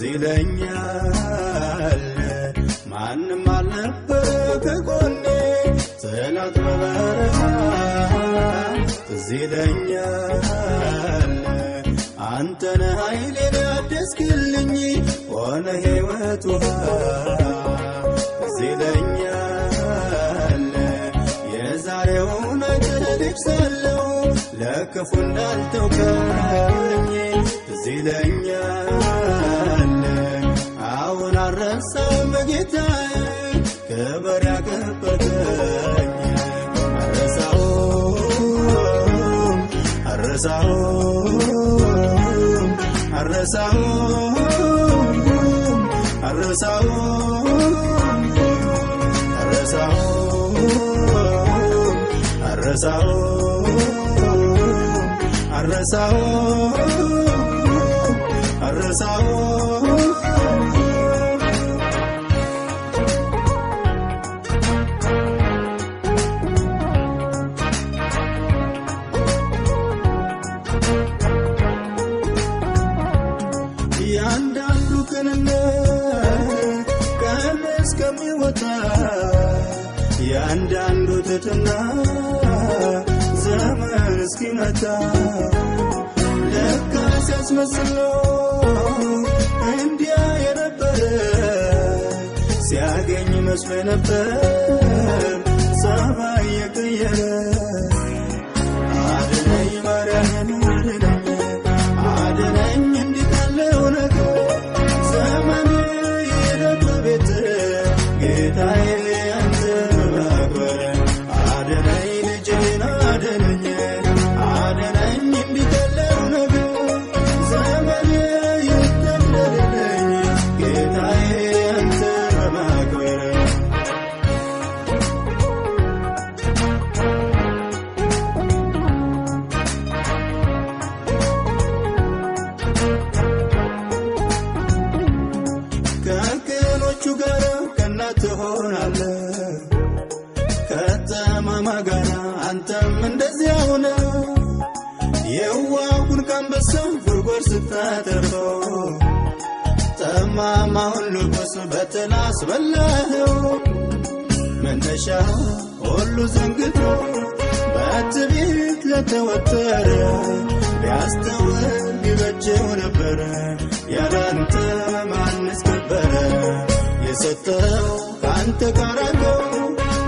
ይለኛል ማንም አልነበረ ከጎኔ ጠላት በበረሃ ትዝ ይለኛል አንተነ ኃይሌን አደስክልኝ ሆነ ሕይወት ውሃ ትዝ ይለኛል የዛሬውን አይተልቅ ሳለው ለክፉ እንዳልተውከኝ ትዝ ይለኛል አሁን አልረሳውም ጌታዬ ክብር ያከበርከኝ ያንዳንዱ ቅንነት ቀን እስከሚወጣ ያንዳንዱ ትሕትና ዘመን እስኪመጣ ለካስ ያስመስለው እንዲያ የነበረ ሲያገኝ መስሎ ነበር ሰማይ የቀየረ አድነኝ ማርያም አድነኝ እንዲህ ካለው ነገር ዘመን ይለፍ ቤት ጌታዬ አንተ ማክበር አድነኝ ልጄን አድነኝ እንዲህ ካለው ነገር ዘመን ይለፍ ጌታዬ አንተ ማክበር ከቅኖቹ ጋር ከእናት ትሆናለህ ከተማማ ጋር አንተም እንደዚያ ሆነ የዋሁን ከአንበሳ ጉድጓድ ስታተርፈው ጠማማውን ልብስ በጥላ አስበላኸው መነሻ ሁሉ ዘንግቶ በትዕቢት ለተወጠረ ቢያስተውል ቢበጀው ነበረ ያላንተ ማንስ ከበረ የሰጠው ከአንተ ጋር ነው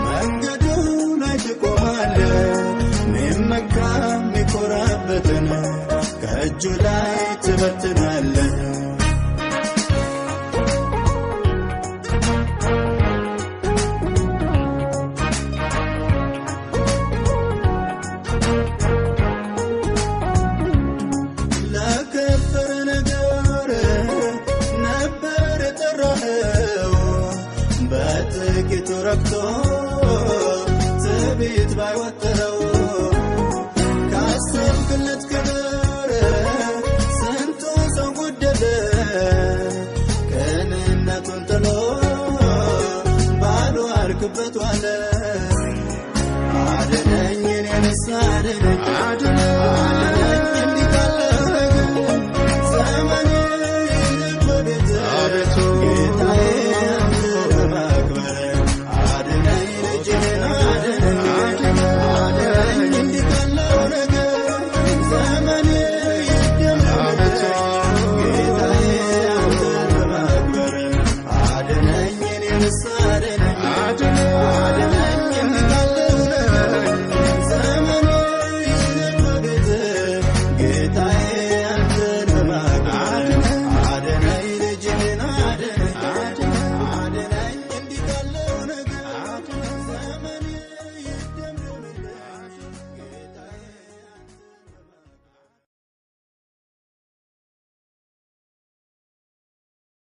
መንገዱን ላይ ትቆማለህ ሚመካ ሚኮራበትን ከእጁ ላይ ትበትናለህ ለከበረ ነገር ነበር የጠራኸው በጥቂቱ ረክቶ ትዕቢት ባይወጥረው